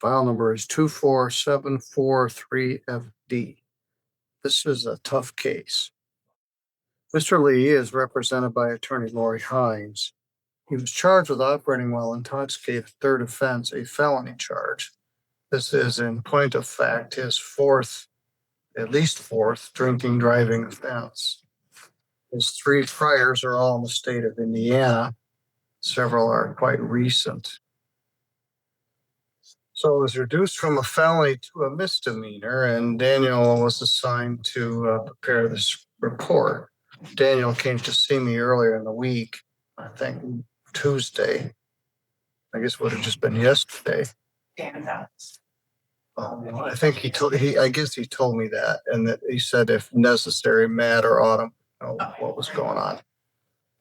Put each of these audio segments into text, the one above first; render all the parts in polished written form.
File number is 24743FD. This is a tough case. Mr. Lee is represented by attorney Lori Hines. He was charged with operating while intoxicated, third offense, a felony charge. This is, in point of fact, his at least fourth drinking driving offense. His three priors are all in the state of Indiana. Several are quite recent. So it was reduced from a felony to a misdemeanor, and Daniel was assigned to prepare this report. Daniel came to see me earlier in the week, I think Tuesday. I guess it would have just been yesterday. I think he told me that, and that he said if necessary, Matt or Autumn know what was going on.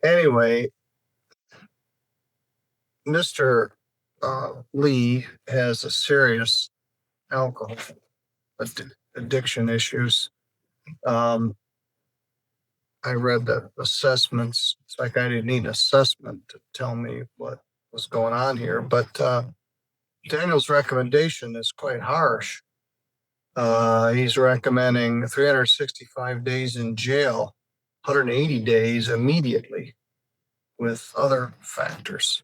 Anyway, Mr. Lee has a serious alcohol addiction issues. I read the assessments. It's like I didn't need an assessment to tell me what was going on here, but Daniel's recommendation is quite harsh. He's recommending 365 days in jail, 180 days immediately with other factors.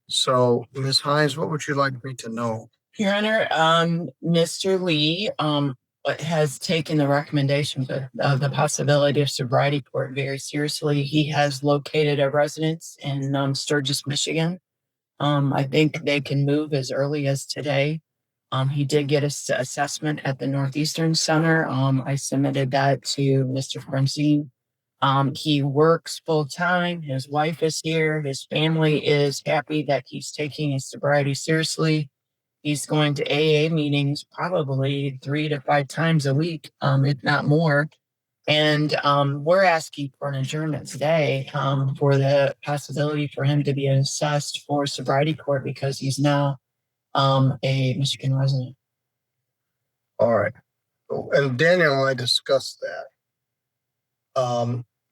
So, Ms. Hines, what would you like me to know? Your Honor, Mr. Lee has taken the recommendation of the possibility of sobriety court very seriously. He has located a residence in Sturgis, Michigan. I think they can move as early as today. He did get an assessment at the Northeastern Center. I submitted that to Mr. Francine. He works full time. His wife is here. His family is happy that he's taking his sobriety seriously. He's going to AA meetings probably 3 to 5 times a week, if not more. And we're asking for an adjournment today for the possibility for him to be assessed for sobriety court because he's now a Michigan resident. All right. And Daniel and I discussed that.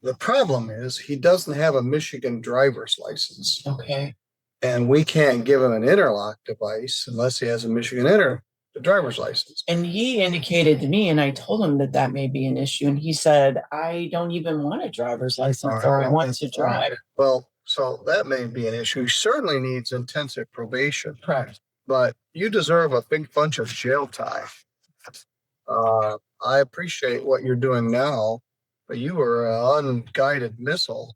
The problem is he doesn't have a Michigan driver's license. Okay. And we can't give him an interlock device unless he has a Michigan driver's license. And he indicated to me, and I told him that may be an issue. And he said, I don't even want a driver's license or I want to drive. Well, so that may be an issue. He certainly needs intensive probation. Correct. But you deserve a big bunch of jail time. I appreciate what you're doing now, but you were an unguided missile.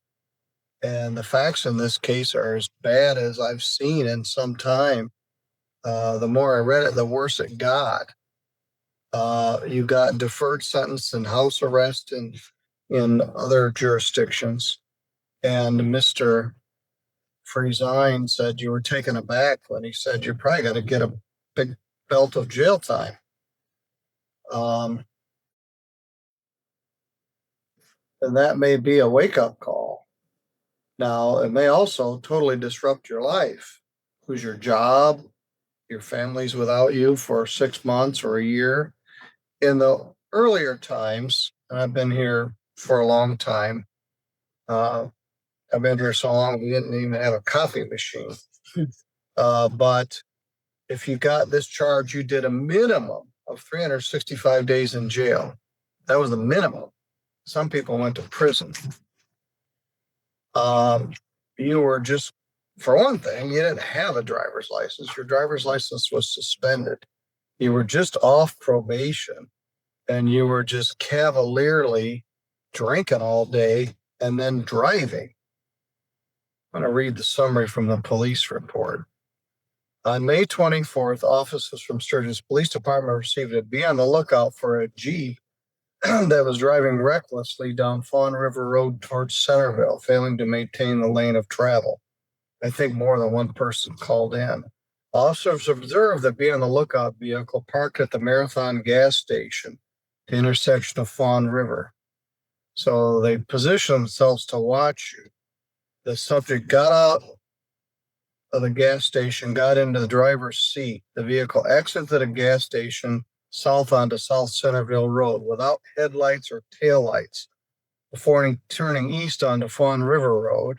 And the facts in this case are as bad as I've seen in some time. The more I read it, the worse it got. You got deferred sentence and house arrest in other jurisdictions. And Mr. Friesine said you were taken aback when he said you're probably going to get a big belt of jail time. And that may be a wake-up call. Now, it may also totally disrupt your life. Lose your job, your family's without you for 6 months or a year. In the earlier times, and I've been here for a long time, I've been here so long we didn't even have a coffee machine. But if you got this charge, you did a minimum of 365 days in jail. That was the minimum. Some people went to prison. You were just, for one thing, you didn't have a driver's license. Your driver's license was suspended. You were just off probation, and you were just cavalierly drinking all day and then driving. I'm going to read the summary from the police report. On May 24th, officers from Sturgis Police Department received a be on the lookout for a Jeep that was driving recklessly down Fawn River Road towards Centerville, failing to maintain the lane of travel. I think more than one person called in. Officers observed the be on the lookout vehicle parked at the Marathon gas station, the intersection of Fawn River. So they positioned themselves to watch you. The subject got out of the gas station, got into the driver's seat. The vehicle exited the gas station south onto South Centerville Road without headlights or taillights. Before turning east onto Fawn River Road,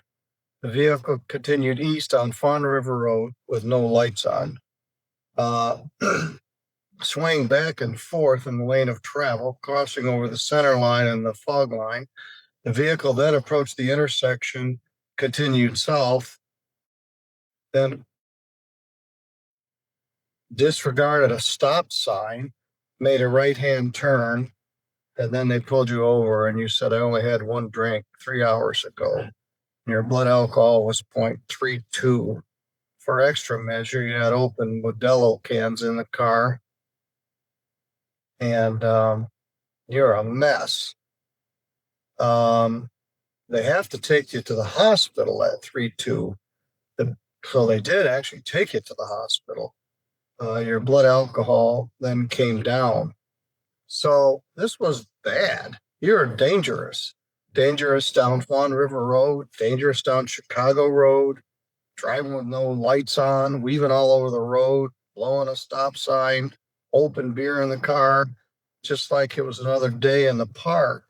the vehicle continued east on Fawn River Road with no lights on. swaying back and forth in the lane of travel, crossing over the center line and the fog line. The vehicle then approached the intersection, continued south, then disregarded a stop sign, made a right-hand turn, and then they pulled you over and you said, I only had one drink 3 hours ago. Your blood alcohol was 0.32. For extra measure, you had open Modelo cans in the car. And you're a mess. They have to take you to the hospital at 3-2. So they did actually take you to the hospital. Your blood alcohol then came down. So this was bad. You're dangerous. Dangerous down Swan River Road, dangerous down Chicago Road, driving with no lights on, weaving all over the road, blowing a stop sign, open beer in the car, just like it was another day in the park.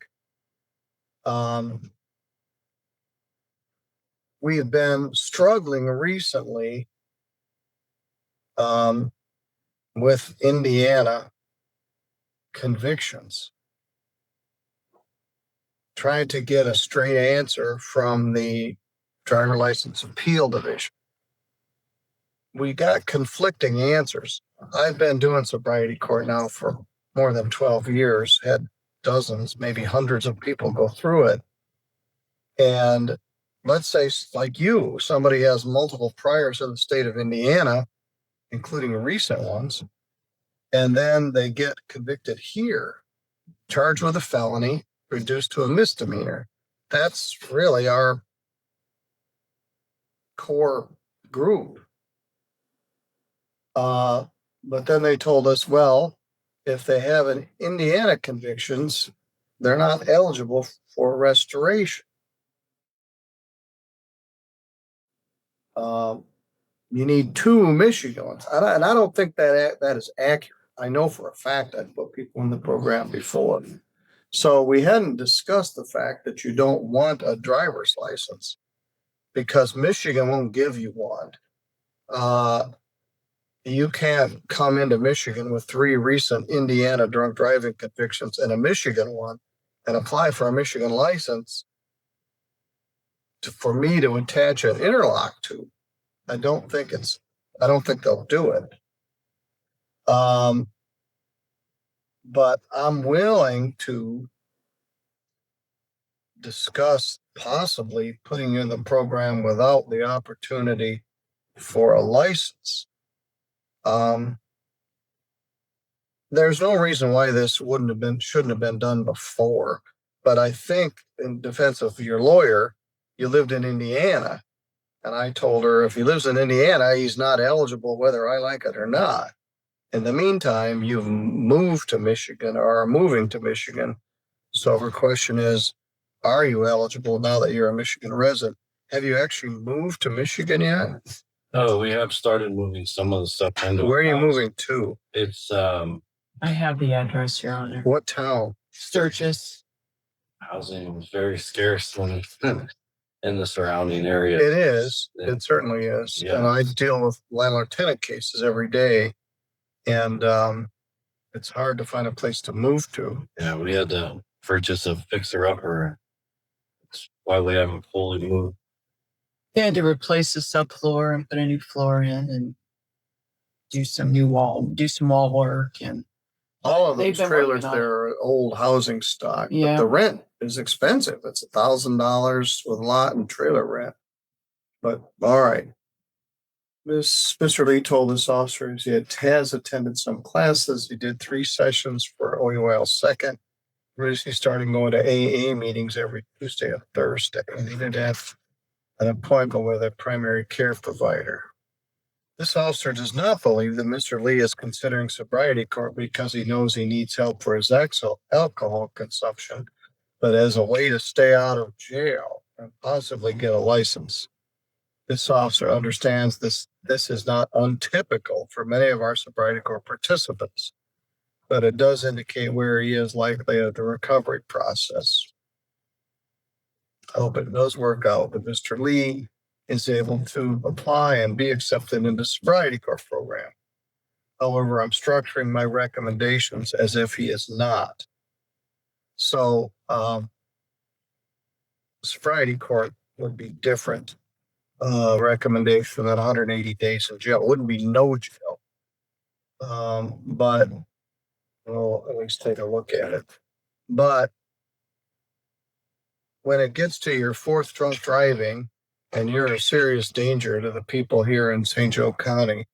We have been struggling recently with Indiana convictions, trying to get a straight answer from the driver license appeal division. We got conflicting answers. I've been doing sobriety court now for more than 12 years, had dozens, maybe hundreds of people go through it. And let's say, like you, somebody has multiple priors in the state of Indiana, including recent ones, and then they get convicted here, charged with a felony, reduced to a misdemeanor. That's really our core group. But then they told us, well, if they have an Indiana convictions, they're not eligible for restoration. You need 2 Michigan ones. And I don't think that is accurate. I know for a fact I've put people in the program before. So we hadn't discussed the fact that you don't want a driver's license because Michigan won't give you one. You can't come into Michigan with 3 recent Indiana drunk driving convictions and a Michigan one and apply for a Michigan license for me to attach an interlock to. I don't think they'll do it. But I'm willing to discuss possibly putting you in the program without the opportunity for a license. There's no reason why this shouldn't have been done before. But I think in defense of your lawyer, you lived in Indiana. And I told her if he lives in Indiana, he's not eligible whether I like it or not. In the meantime, you've moved to Michigan or are moving to Michigan. So her question is, are you eligible now that you're a Michigan resident? Have you actually moved to Michigan yet? Oh, we have started moving some of the stuff into. Where are you moving to? It's I have the address, Your Honor. What town? Sturgis. housing was very scarce when in the surrounding area. It is. It certainly is. Yeah. And I deal with landlord tenant cases every day. And it's hard to find a place to move to. Yeah, we had to purchase a fixer-upper. That's why we haven't fully moved. They had to replace the subfloor and put a new floor in and do some wall work. And All of They've those been trailers working on it. there are old housing stock. Yeah. But the rent is expensive. It's $1,000 with lot and trailer rent. But all right. Mr. Lee told his officers he has attended some classes. He did 3 sessions for OUL second. He's starting going to AA meetings every Tuesday and Thursday. And he did have an appointment with a primary care provider. This officer does not believe that Mr. Lee is considering sobriety court because he knows he needs help for his alcohol consumption, but as a way to stay out of jail and possibly get a license. This officer understands this is not untypical for many of our sobriety court participants, but it does indicate where he is likely of the recovery process. I hope it does work out, but Mr. Lee is able to apply and be accepted in the sobriety court program. However, I'm structuring my recommendations as if he is not. So, sobriety court would be different. Recommendation than 180 days in jail. It wouldn't be no jail. But we'll at least take a look at it. But when it gets to your fourth drunk driving and you're a serious danger to the people here in St. Joe County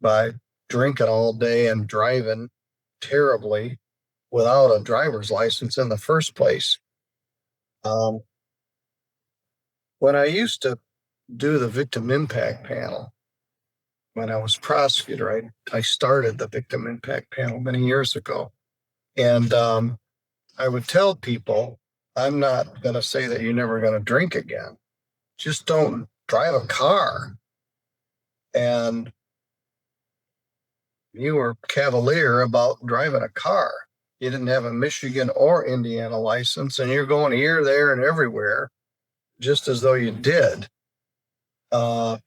by drinking all day and driving terribly without a driver's license in the first place. When I used to do the victim impact panel, when I was prosecutor, I started the victim impact panel many years ago. And I would tell people, I'm not going to say that you're never going to drink again. Just don't drive a car. And you were cavalier about driving a car. You didn't have a Michigan or Indiana license, and you're going here, there, and everywhere, just as though you did. Now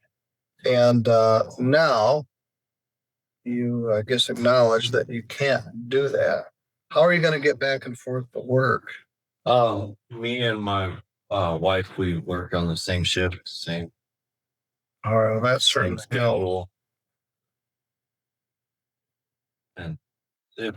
you, I guess, acknowledge that you can't do that. How are you going to get back and forth to work? Me and my wife, we work on the same shift, same All right, well, that's certainly helpful. schedule. And if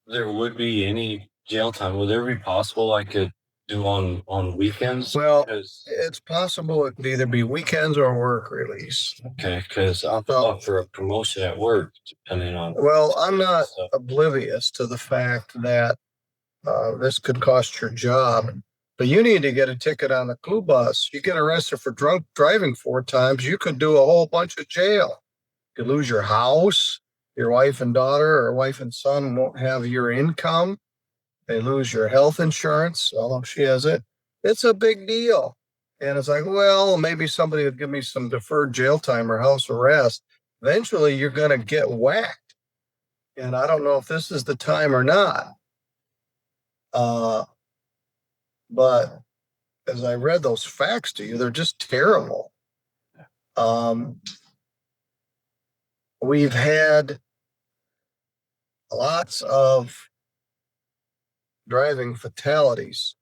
there would be any jail time, would there be possible I could do on weekends? Well, 'Cause- it's possible it could either be weekends or work release. okay, because I'm up for a promotion at work, depending on. Well, I'm not stuff. oblivious to the fact that this could cost your job, but you need to get a ticket on the clue bus. You get arrested for drunk driving 4 times, you could do a whole bunch of jail. You could lose your house. Your wife and daughter or wife and son won't have your income. They lose your health insurance, although she has it. It's a big deal. And it's like, well, maybe somebody would give me some deferred jail time or house arrest. Eventually, you're going to get whacked. And I don't know if this is the time or not. But as I read those facts to you, they're just terrible. We've had lots of driving fatalities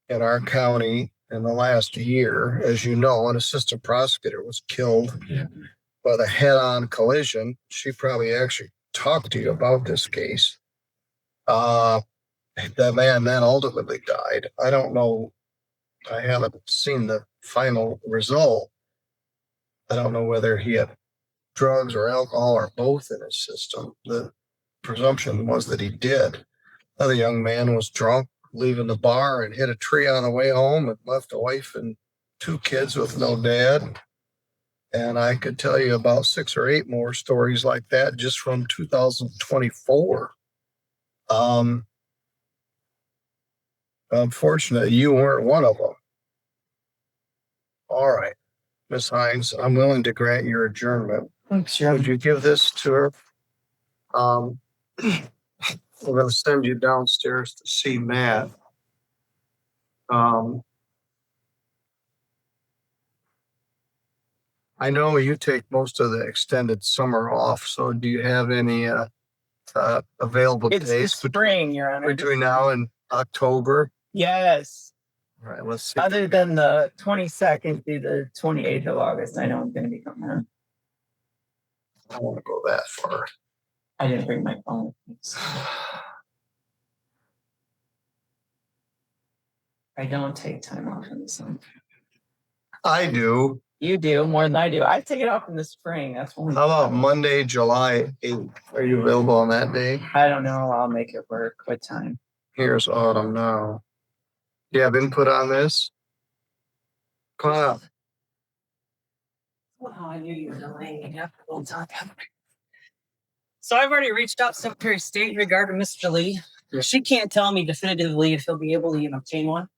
in our county in the last year. As you know, an assistant prosecutor was killed by the head-on collision. She probably actually talked to you about this case. The man then ultimately died. I don't know. I haven't seen the final result. I don't know whether he had drugs or alcohol or both in his system. The presumption was that he did. Another young man was drunk, leaving the bar and hit a tree on the way home and left a wife and 2 kids with no dad. And I could tell you about 6 or 8 more stories like that just from 2024. Unfortunately, you weren't one of them. All right, Ms. Hines, I'm willing to grant your adjournment. Thanks, Your Would you give this to her? We're going to send you downstairs to see Matt. I know you take most of the extended summer off, so do you have any available It's the days spring, Your Honor. between now and October? Yes. All right, let's see. Other than the 22nd through the 28th of August, I know I'm going to be coming home. I don't want to go that far. I didn't bring my phone. I don't take time off in the summer. I do. You do more than I do. I take it off in the spring. That's when. How about Monday, July 8th? Are you available on that day? I don't know. I'll make it work. What time? Here's Autumn now. Do you have input on this? Come on up. Well, I knew you were delaying it. We'll talk. So I've already reached out to Secretary of State regarding Mr. Lee. She can't tell me definitively if he'll be able to even obtain one.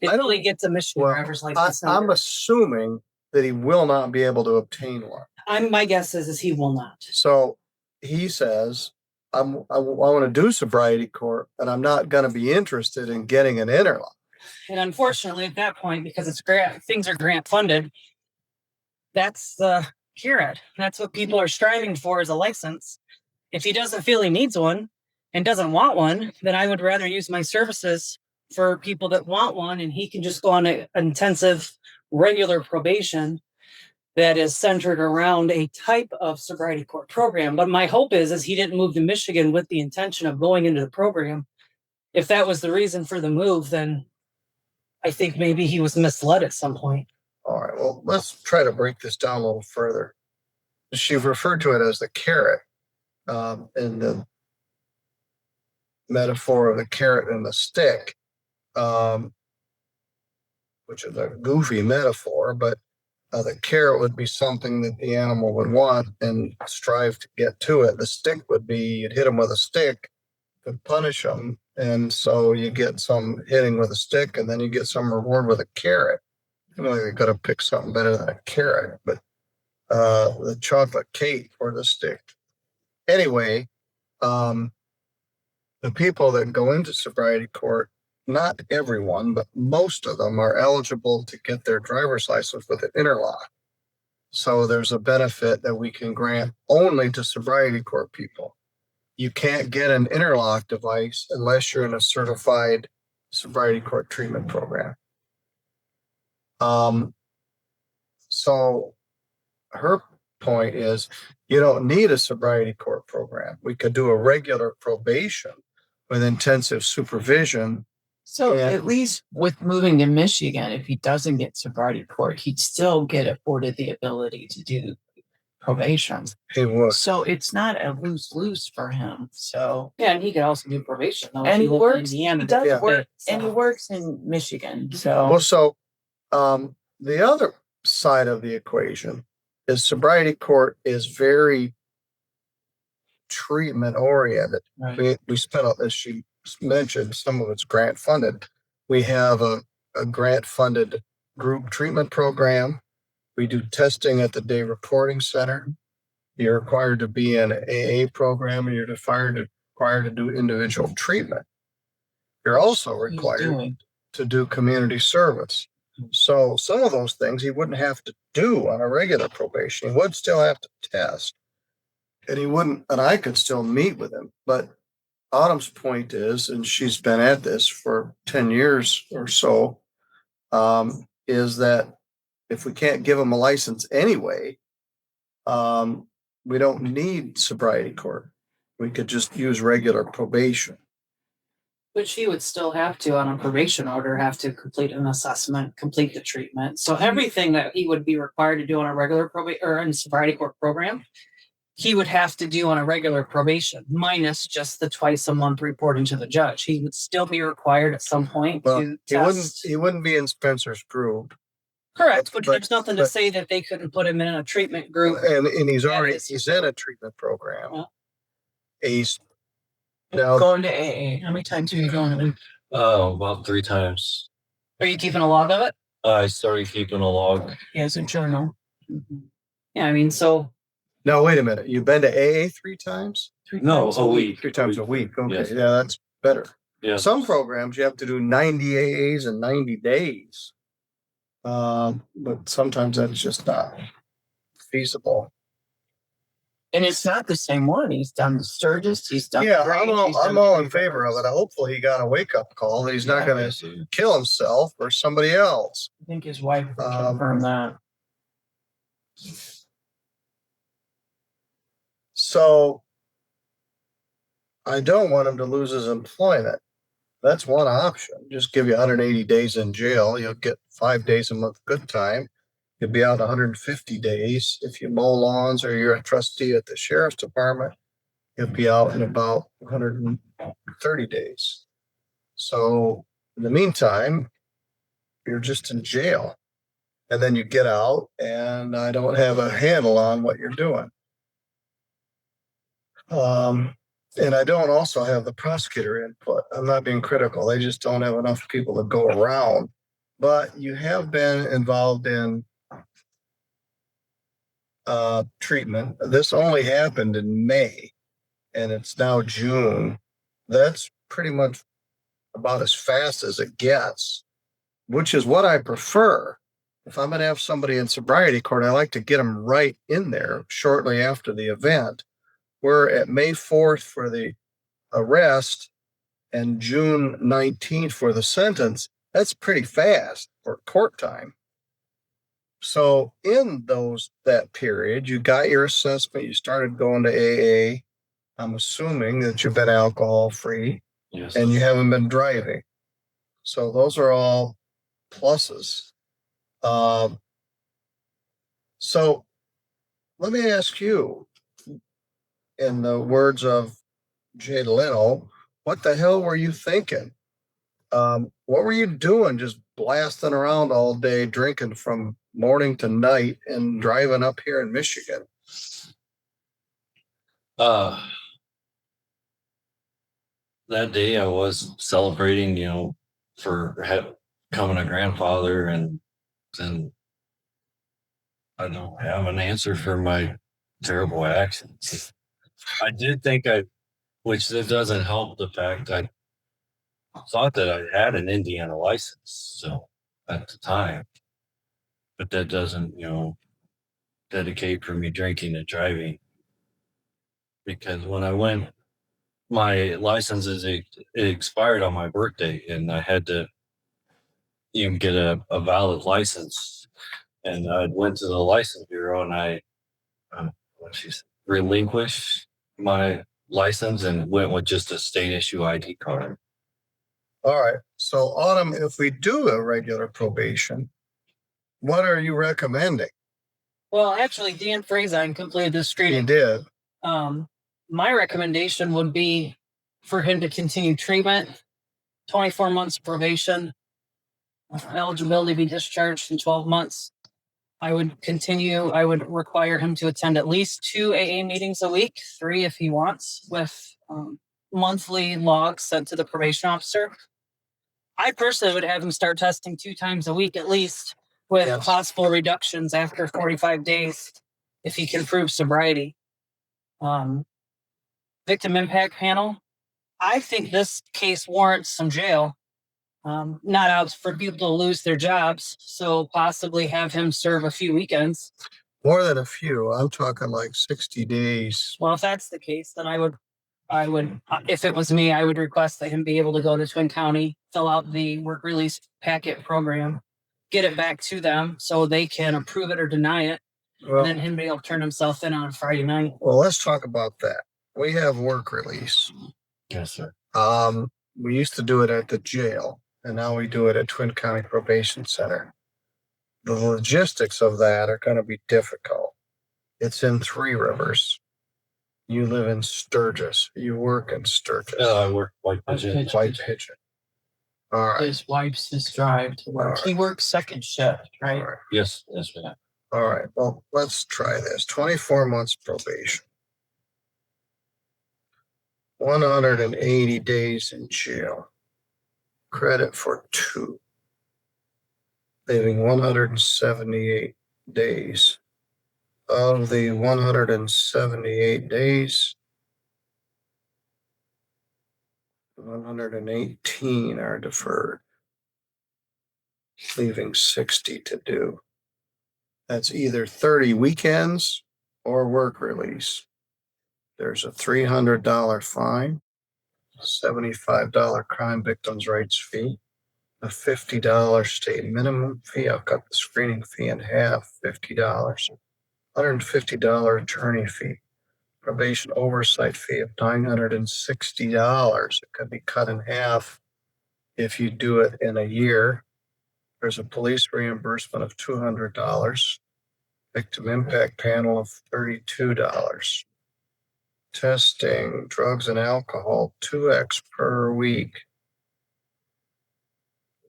Until he gets a Michigan driver's license. I'm assuming that he will not be able to obtain one. My guess is he will not. So he says, I want to do sobriety court, and I'm not going to be interested in getting an interlock. And unfortunately, at that point, because it's grant, things are grant funded, that's the carrot. That's what people are striving for, is a license. If he doesn't feel he needs one and doesn't want one, then I would rather use my services for people that want one, and he can just go on an intensive regular probation that is centered around a type of sobriety court program. But my hope is he didn't move to Michigan with the intention of going into the program. If that was the reason for the move, then I think maybe he was misled at some point. All right, well, let's try to break this down a little further. She referred to it as the carrot, in the metaphor of the carrot and the stick, which is a goofy metaphor, but the carrot would be something that the animal would want and strive to get to it. The stick would be, you'd hit them with a stick to punish them. And so you get some hitting with a stick, and then you get some reward with a carrot. You know, they could have picked something better than a carrot, but the chocolate cake or the stick. Anyway, the people that go into sobriety court, not everyone, but most of them are eligible to get their driver's license with an interlock. So there's a benefit that we can grant only to sobriety court people. You can't get an interlock device unless you're in a certified sobriety court treatment program. So her point is, you don't need a sobriety court program. We could do a regular probation with intensive supervision. So Yeah. at least with moving to Michigan, if he doesn't get sobriety court, he'd still get afforded the ability to do probation. He would. So it's not a lose-lose for him. So Yeah, and he could also do probation. Though, if and he lived in works, Indiana, he does Yeah. work, so. and he works in Michigan. So Well, so the other side of the equation is sobriety court is very treatment oriented. right. We spent, as she mentioned, some of it's grant funded. We have a grant funded group treatment program. We do testing at the day reporting center. You're required to be in an AA program, and you're required to do individual treatment. You're also He's required doing. to do community service. So some of those things he wouldn't have to do on a regular probation. He would still have to test. And he wouldn't, and I could still meet with him. But Autumn's point is, and she's been at this for 10 years or so, is that if we can't give him a license anyway, we don't need sobriety court. We could just use regular probation. But she would still have to, on a probation order, have to complete an assessment, complete the treatment. So everything that he would be required to do on a regular probation or in sobriety court program, he would have to do on a regular probation, minus just the twice a month reporting to the judge. He would still be required at some point Well, to he test. wouldn't be in Spencer's group. Correct, but but- there's nothing to but- say that they couldn't put him in a treatment group. And he's That already, is- he's in a treatment program. Yeah. He's now, Going to AA. How many times are you going to? About 3 times. Are you keeping a log of it? I started keeping a log. He has a journal. Yeah, I mean, so no, wait a minute. You've been to AA 3 times? No, a week. 3 times a week. Okay. Yes. Yeah, that's better. Yeah. Some programs you have to do 90 AAs in 90 days. But sometimes that's just not feasible. And it's not the same one. He's done the Sturgis. He's done. Yeah, Great, he's I'm done all Three in favor of Rivers. it. Hopefully he got a wake up call that he's not Yeah, going yes, to kill himself or somebody else. I think his wife would Um, confirm that. So I don't want him to lose his employment. That's one option. Just give you 180 days in jail. You'll get 5 days a month good time. You'll be out 150 days. If you mow lawns or you're a trustee at the sheriff's department, you'll be out in about 130 days. So in the meantime, you're just in jail. And then you get out and I don't have a handle on what you're doing. And I don't also have the prosecutor input. I'm not being critical. They just don't have enough people to go around. But you have been involved in treatment. This only happened in May and it's now June. That's pretty much about as fast as it gets, which is what I prefer. if I'm gonna have somebody in sobriety court, I like to get them right in there shortly after the event. We're at May 4th for the arrest and June 19th for the sentence. That's pretty fast for court time. So in that period, you got your assessment, you started going to AA. I'm assuming that you've been alcohol free Yes. and you haven't been driving. So those are all pluses. So let me ask you, in the words of Jay Leno, what the hell were you thinking? What were you doing? Just blasting around all day, drinking from morning to night and driving up here in Michigan? That day I was celebrating, for becoming a grandfather, and I don't have an answer for my terrible actions. I did think which that doesn't help the fact I thought that I had an Indiana license, so at the time, but that doesn't, dedicate for me drinking and driving, because when I went, my license it expired on my birthday, and I had to get a valid license, and I went to the license bureau and I relinquished my license and went with just a state issue ID card. All right. So Autumn, if we do a regular probation, what are you recommending? Well, actually, Dan Frazine completed this He screening. did. My recommendation would be for him to continue treatment, 24 months probation, eligibility to be discharged in 12 months. I would require him to attend at least 2 AA meetings a week, 3 if he wants, with monthly logs sent to the probation officer. I personally would have him start testing 2 times a week at least, with Yes. possible reductions after 45 days if he can prove sobriety. Victim impact panel. I think this case warrants some jail. Not out for people to lose their jobs, so possibly have him serve a few weekends. More than a few. I'm talking like 60 days. Well, if that's the case, then I would, if it was me, I would request that him be able to go to Twin County, fill out the work release packet program, get it back to them so they can approve it or deny it, Well, and then him be able to turn himself in on Friday night. well, let's talk about that. We have work release. Yes, sir. We used to do it at the jail, and now we do it at Twin County Probation Center. The logistics of that are going to be difficult. It's in Three Rivers. You live in Sturgis. You work in Sturgis. I work White Pigeon. White Pigeon. All right. His wife's his drive to work. All He works second shift, right? All right. Yes, that's right. All right. Well, let's try this. 24 months probation. 180 days in jail. Credit for 2. Leaving 178 days. Of the 178 days, 118 are deferred, leaving 60 to do. That's either 30 weekends or work release. There's a $300 fine, a $75 crime victims' rights fee, a $50 state minimum fee. I'll cut the screening fee in half, $50. $150 attorney fee, probation oversight fee of $960. It could be cut in half if you do it in a year. There's a police reimbursement of $200, victim impact panel of $32. Testing, drugs and alcohol, 2x per week.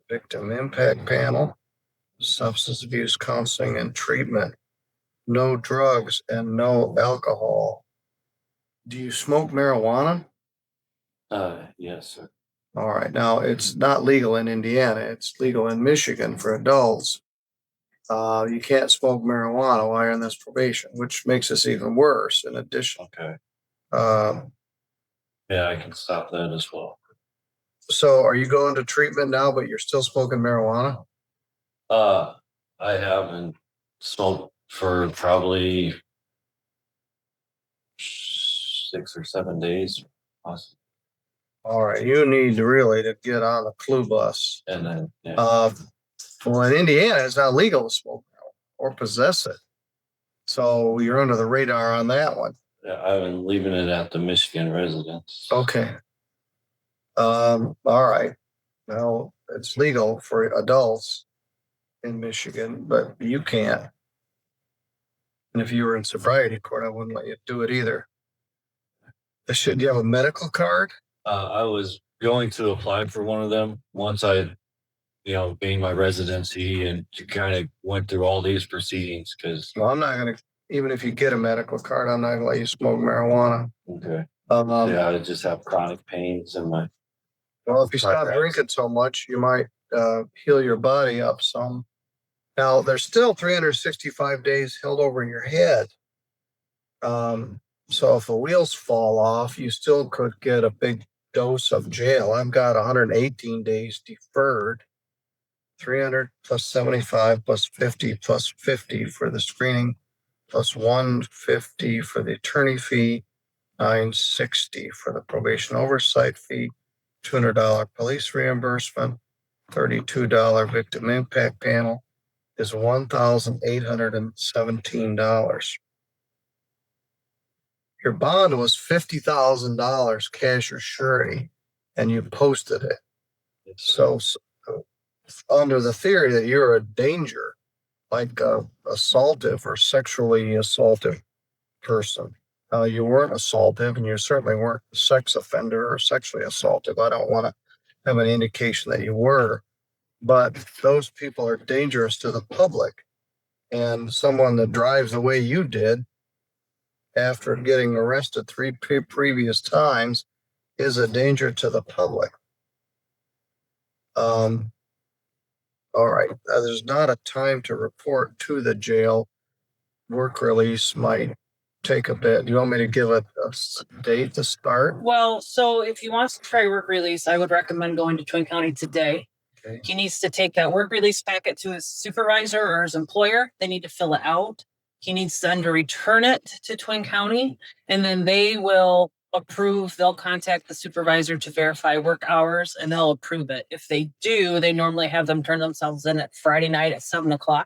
Victim impact panel, substance abuse counseling and treatment. No drugs and no alcohol. Do you smoke marijuana? Yes, sir. All right. Now, it's not legal in Indiana. It's legal in Michigan for adults. You can't smoke marijuana while you're in this probation, which makes this even worse in addition. Okay. Um, Yeah, I can stop that as well. So are you going to treatment now, but you're still smoking marijuana? I I haven't smoked for probably 6 or 7 days. Possibly. All right, you need to get on the clue bus. And then, yeah. Well, in Indiana, it's not legal to smoke or possess it. So you're under the radar on that one. Yeah, I've been leaving it at the Michigan residence. Okay. All right. Well, it's legal for adults in Michigan, but you can't. And if you were in sobriety court, I wouldn't let you do it either. Should you have a medical card? I was going to apply for one of them once I, gained my residency and kind of went through all these proceedings because. Well, I'm not going to, even if you get a medical card, I'm not going to let you smoke marijuana. Okay. Yeah, I just have chronic pains in my. Well, if you stop drinking so much, you might heal your body up some. Now, there's still 365 days held over your head. So if the wheels fall off, you still could get a big dose of jail. I've got 118 days deferred, 300 plus 75 plus 50 plus 50 for the screening, plus 150 for the attorney fee, 960 for the probation oversight fee, $200 police reimbursement, $32 victim impact panel is $1,817. Your bond was $50,000 cash or surety, and you posted it. So under the theory that you're a danger, like a assaultive or sexually assaultive person, you weren't assaultive, and you certainly weren't a sex offender or sexually assaultive. I don't want to have an indication that you were, but those people are dangerous to the public. And someone that drives the way you did after getting arrested 3 previous times is a danger to the public. All right. There's not a time to report to the jail. Work release might take a bit. Do you want me to give a date to start? Well, so if he wants to try work release, I would recommend going to Twin County today. Okay. He needs to take that work release packet to his supervisor or his employer. They need to fill it out. He needs then to return it to Twin County, and then they will approve. They'll contact the supervisor to verify work hours, and they'll approve it. If they do, they normally have them turn themselves in at Friday night at 7:00.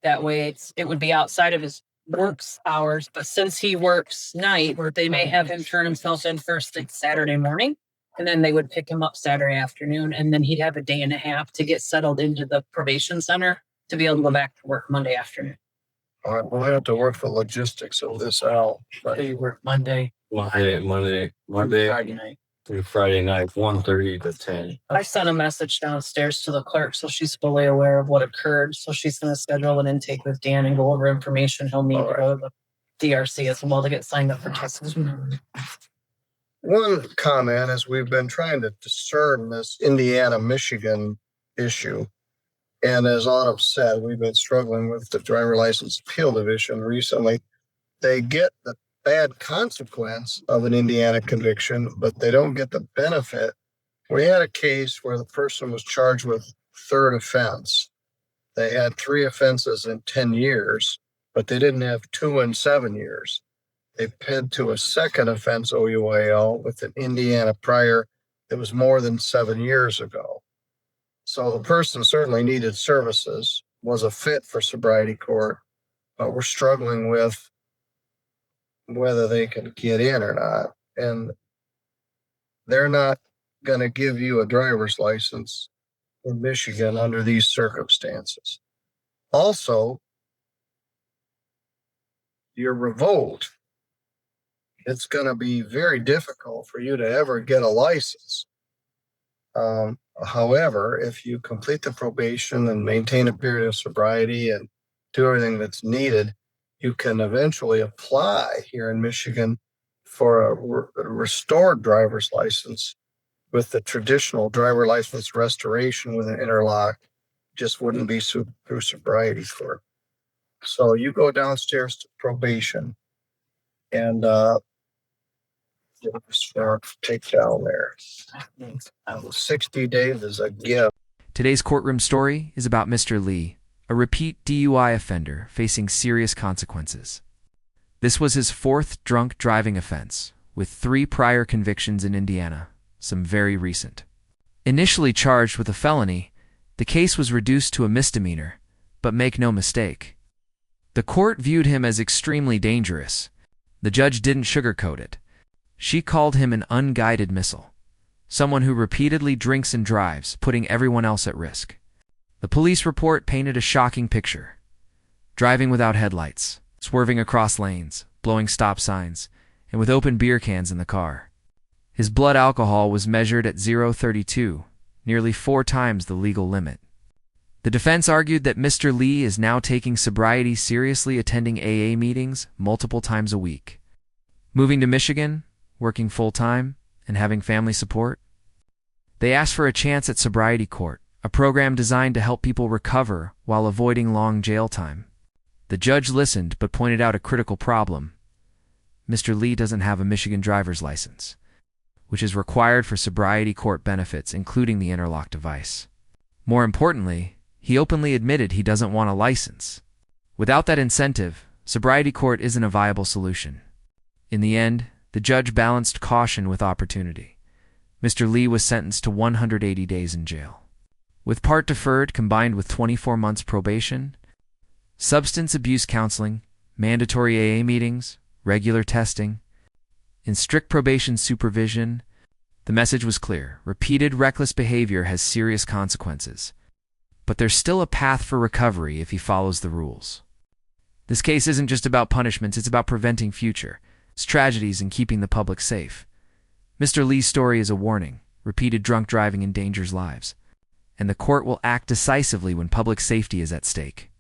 That way it would be outside of his works hours. But since he works night, they may have him turn himself in first thing Saturday morning, and then they would pick him up Saturday afternoon, and then he'd have a day and a half to get settled into the probation center to be able to go back to work Monday afternoon. All right, we'll have to work the logistics of this out. But They work Monday, Monday Friday night. through Friday night, 1:30 to 10. I sent a message downstairs to the clerk, so she's fully aware of what occurred. So she's going to schedule an intake with Dan and go over information he'll need to go to the DRC as well to get signed up for testing. one comment is we've been trying to discern this Indiana-Michigan issue. And as Autumn said, we've been struggling with the driver license appeal division recently. They get the bad consequence of an Indiana conviction, but they don't get the benefit. We had a case where the person was charged with third offense. They had 3 offenses in 10 years, but they didn't have 2 in 7 years. They pled to a second offense OUIL with an Indiana prior that was more than 7 years ago. So the person certainly needed services, was a fit for sobriety court, but we're struggling with whether they can get in or not. And they're not going to give you a driver's license in Michigan under these circumstances. Also, you're revoked. It's going to be very difficult for you to ever get a license. However, if you complete the probation and maintain a period of sobriety and do everything that's needed, you can eventually apply here in Michigan for a restored driver's license with the traditional driver license restoration with an interlock. Just wouldn't be through sobriety court. So you go downstairs to probation and take down there. 60 days is a gift. Today's courtroom story is about Mr. Lee, a repeat DUI offender facing serious consequences. This was his fourth drunk driving offense, with 3 prior convictions in Indiana, some very recent. Initially charged with a felony, the case was reduced to a misdemeanor, but make no mistake, the court viewed him as extremely dangerous. The judge didn't sugarcoat it. She called him an unguided missile, someone who repeatedly drinks and drives, putting everyone else at risk. The police report painted a shocking picture. Driving without headlights, swerving across lanes, blowing stop signs, and with open beer cans in the car. His blood alcohol was measured at 0.32, nearly 4 times the legal limit. The defense argued that Mr. Lee is now taking sobriety seriously, attending AA meetings multiple times a week, moving to Michigan, working full-time, and having family support. They asked for a chance at sobriety court, a program designed to help people recover while avoiding long jail time. The judge listened but pointed out a critical problem. Mr. Lee doesn't have a Michigan driver's license, which is required for sobriety court benefits, including the interlock device. More importantly, he openly admitted he doesn't want a license. Without that incentive, sobriety court isn't a viable solution. In the end, the judge balanced caution with opportunity. Mr. Lee was sentenced to 180 days in jail. With part deferred combined with 24 months probation, substance abuse counseling, mandatory AA meetings, regular testing, and strict probation supervision, the message was clear. Repeated reckless behavior has serious consequences. But there's still a path for recovery if he follows the rules. This case isn't just about punishments, it's about preventing future tragedies and keeping the public safe. Mr. Lee's story is a warning. Repeated drunk driving endangers lives, and the court will act decisively when public safety is at stake.